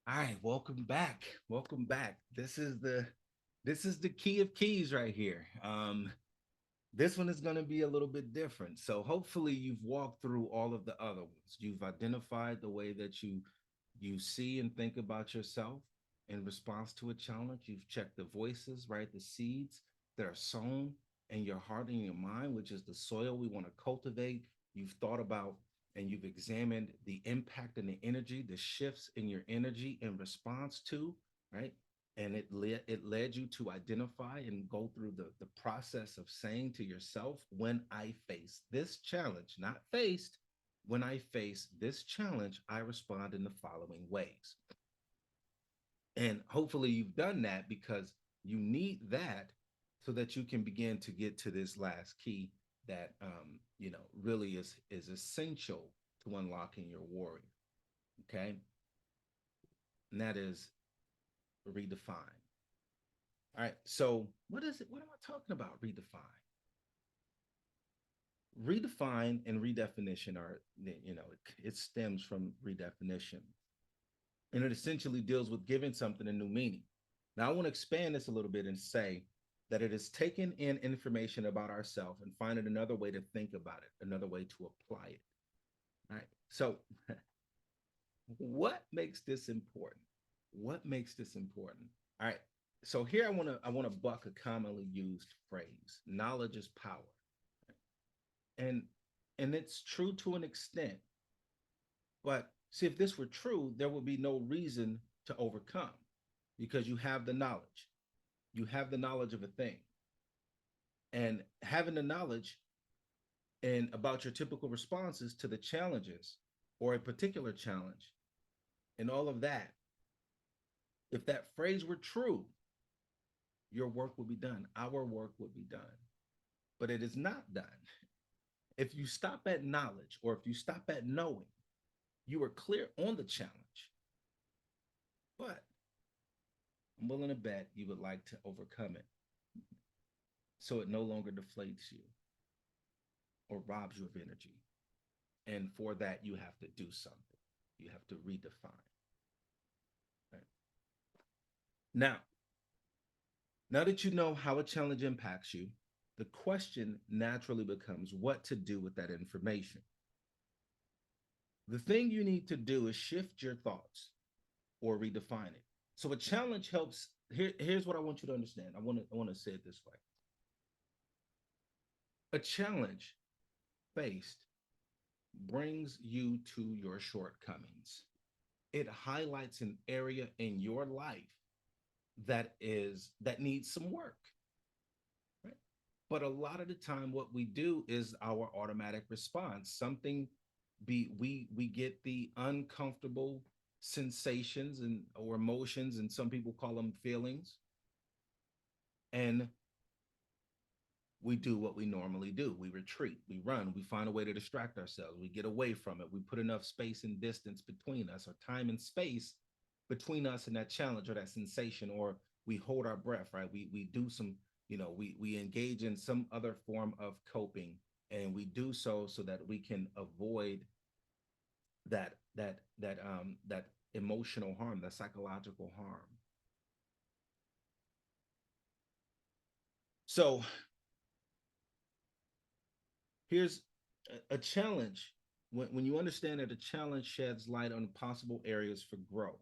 All right, welcome back. Welcome back. This is the key of keys right here. This one is going to be a little bit different. So hopefully you've walked through all of the other ones. You've identified the way that you see and think about yourself in response to a challenge. You've checked the voices, right? The seeds that are sown in your heart and your mind, which is the soil we want to cultivate. You've thought about and you've examined the impact and the energy, the shifts in your energy in response to, right? And it led you to identify and go through the process of saying to yourself, when I face this challenge, not faced, when I face this challenge, I respond in the following ways. And hopefully you've done that because you need that so that you can begin to get to this last key that really is essential to unlocking your warrior. Okay. And that is redefine. All right. So what is it? What am I talking about? Redefine. Redefine and redefinition are, it stems from redefinition. And it essentially deals with giving something a new meaning. Now, I want to expand this a little bit and say that it is taking in information about ourselves and finding another way to think about it, another way to apply it. All right. So, what makes this important? What makes this important? All right. So here I want to buck a commonly used phrase: knowledge is power, and and it's true to an extent. But see, if this were true, there would be no reason to overcome because you have the knowledge. You have the knowledge of a thing. And having the knowledge and about your typical responses to the challenges or a particular challenge and all of that, if that phrase were true, your work would be done. Our work would be done. But it is not done. If you stop at knowledge or if you stop at knowing, you are clear on the challenge. But I'm willing to bet you would like to overcome it so it no longer deflates you or robs you of energy. And for that, you have to do something. You have to redefine. Right? Now, now that you know how a challenge impacts you, the question naturally becomes what to do with that information. The thing you need to do is shift your thoughts or redefine it. So a challenge helps. Here's what I want you to understand. I want to say it this way. A challenge faced brings you to your shortcomings. It highlights an area in your life that needs some work, right? But a lot of the time what we do is our automatic response. Something be we get the uncomfortable sensations and or emotions, and some people call them feelings, and we do what we normally do. We retreat, we run, we find a way to distract ourselves, we get away from it, we put enough space and distance between us, or time and space between us and that challenge or that sensation, or we hold our breath, right? We do some, we engage in some other form of coping, and we do so that we can avoid that emotional harm, that psychological harm. So here's a challenge. When you understand that a challenge sheds light on possible areas for growth,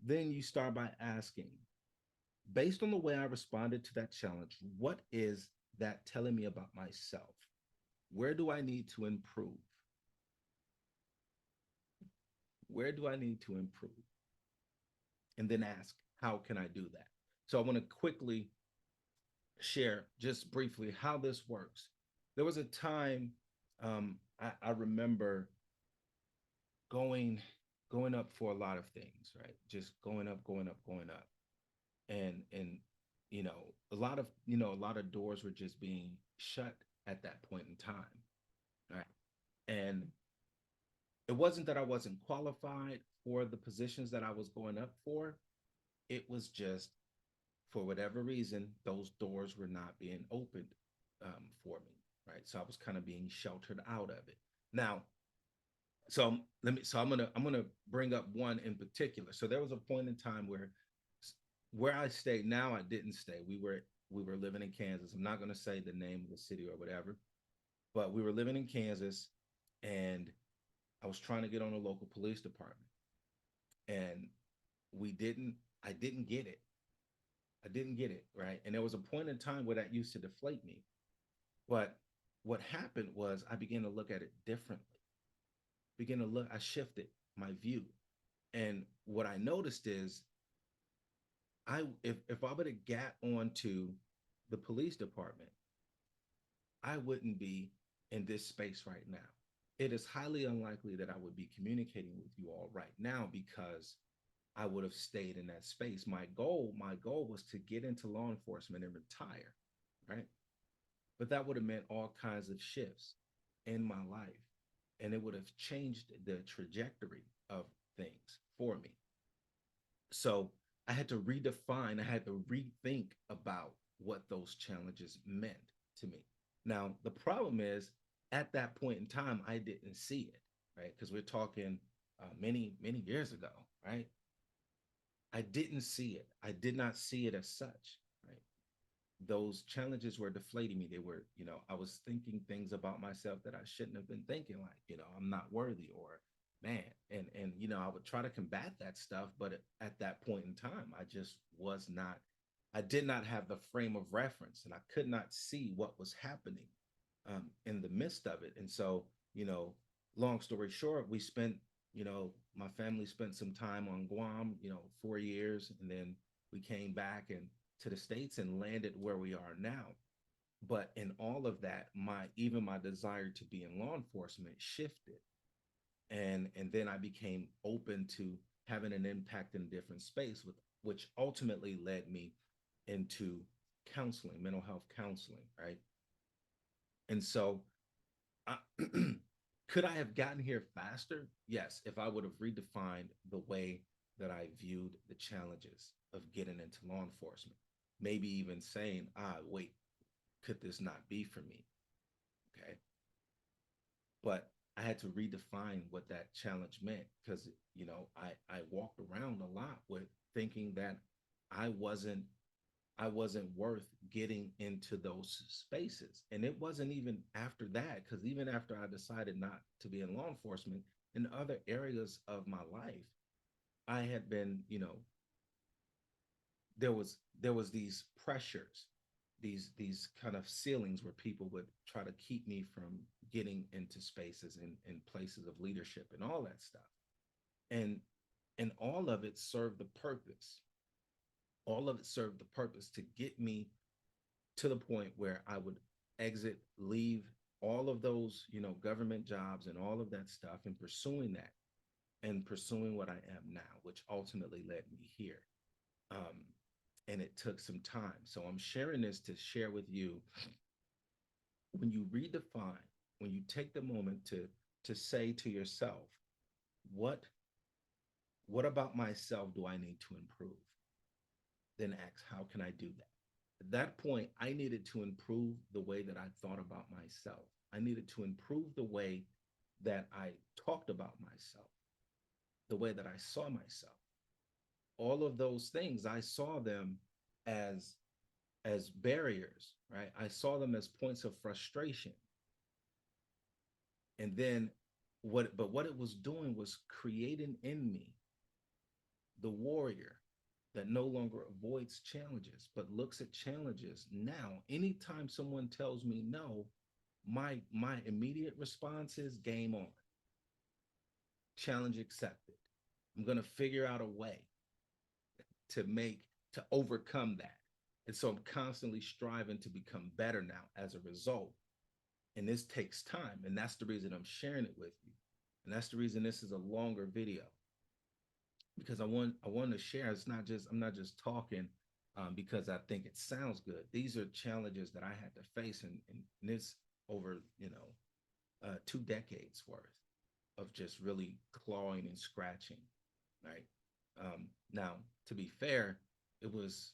then you start by asking, based on the way I responded to that challenge, what is that telling me about myself? Where do I need to improve? Where do I need to improve? And then ask, how can I do that? So I want to quickly share just briefly how this works. There was a time I remember going going up for a lot of things, right? Just going up, going up, going up, and a lot of doors were just being shut at that point in time, right? And it wasn't that I wasn't qualified for the positions that I was going up for. It was just for whatever reason those doors were not being opened for me, right? So I was kind of being sheltered out of it. Now, I'm gonna bring up one in particular. So there was a point in time where I stayed. Now I didn't stay. We were living in Kansas. I'm not gonna say the name of the city or whatever, but we were living in Kansas, and I was trying to get on a local police department, and we didn't. I didn't get it. I didn't get it right, and there was a point in time where that used to deflate me. But what happened was I began to look at it differently. Begin to look. I shifted my view, and what I noticed is if I would have got onto the police department, I wouldn't be in this space right now. It is highly unlikely that I would be communicating with you all right now because I would have stayed in that space. My goal was to get into law enforcement and retire, right? But that would have meant all kinds of shifts in my life, and it would have changed the trajectory of things for me. So I had to redefine, I had to rethink about what those challenges meant to me. Now, the problem is at that point in time, I didn't see it, right? Because we're talking many, many years ago, right? I didn't see it. I did not see it as such, right? Those challenges were deflating me. They were, I was thinking things about myself that I shouldn't have been thinking, like, I'm not worthy, or man, and I would try to combat that stuff, but at that point in time, I just was not, I did not have the frame of reference, and I could not see what was happening in the midst of it. And so, you know, long story short, my family spent some time on Guam, 4 years, and then we came back and to the States and landed where we are now. But in all of that, my desire to be in law enforcement shifted. And then I became open to having an impact in a different space, with which ultimately led me into counseling, mental health counseling, right? And so I, could I have gotten here faster? Yes, if I would have redefined the way that I viewed the challenges of getting into law enforcement. Maybe even saying, wait, could this not be for me? Okay. But I had to redefine what that challenge meant because, I walked around a lot with thinking that I wasn't I wasn't worth getting into those spaces. And it wasn't even after that, because even after I decided not to be in law enforcement, in other areas of my life, I had been, there was these pressures, these kind of ceilings where people would try to keep me from getting into spaces and places of leadership and all that stuff. And and all of it served the purpose. All of it served the purpose to get me to the point where I would exit, leave all of those, government jobs and all of that stuff, and pursuing that and pursuing what I am now, which ultimately led me here. Um, and it took some time. So I'm sharing this to share with you, when you redefine, when you take the moment to say to yourself, what what about myself do I need to improve? Then ask, how can I do that? At that point, I needed to improve the way that I thought about myself. I needed to improve the way that I talked about myself, the way that I saw myself. All of those things, I saw them as barriers, right? I saw them as points of frustration. And then what it was doing was creating in me the warrior that no longer avoids challenges, but looks at challenges now. Anytime someone tells me no, my immediate response is game on. Challenge accepted. I'm going to figure out a way to make to overcome that. And so I'm constantly striving to become better now as a result. And this takes time. And that's the reason I'm sharing it with you. And that's the reason this is a longer video, because I want to share. It's not just I'm not just talking because I think it sounds good. These are challenges that I had to face, and it's over 2 decades worth of just really clawing and scratching, right? Now, to be fair, it was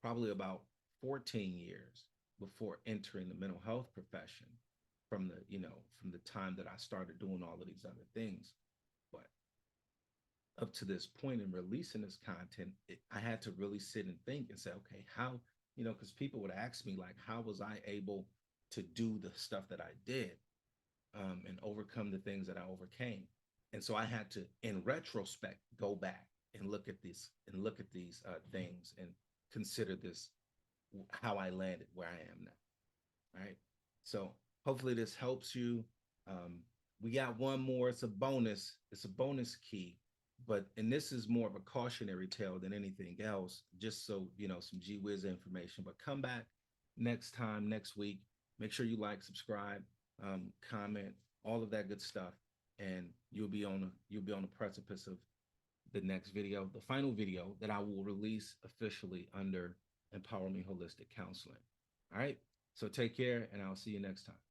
probably about 14 years before entering the mental health profession. from the, from the time that I started doing all of these other things. But up to this point in releasing this content, I had to really sit and think and say, okay, how, because people would ask me, like, how was I able to do the stuff that I did, and overcome the things that I overcame? And so I had to, in retrospect, go back and look at these things and consider this, how I landed where I am now. All right. So hopefully this helps you. Um, we got one more. It's a bonus. It's a bonus key, and this is more of a cautionary tale than anything else. Just so some gee whiz information. But come back next time, next week. Make sure you like, subscribe, comment, all of that good stuff, and you'll be on the precipice of the next video, the final video that I will release officially under Empower Me Holistic Counseling. All right. So take care, and I'll see you next time.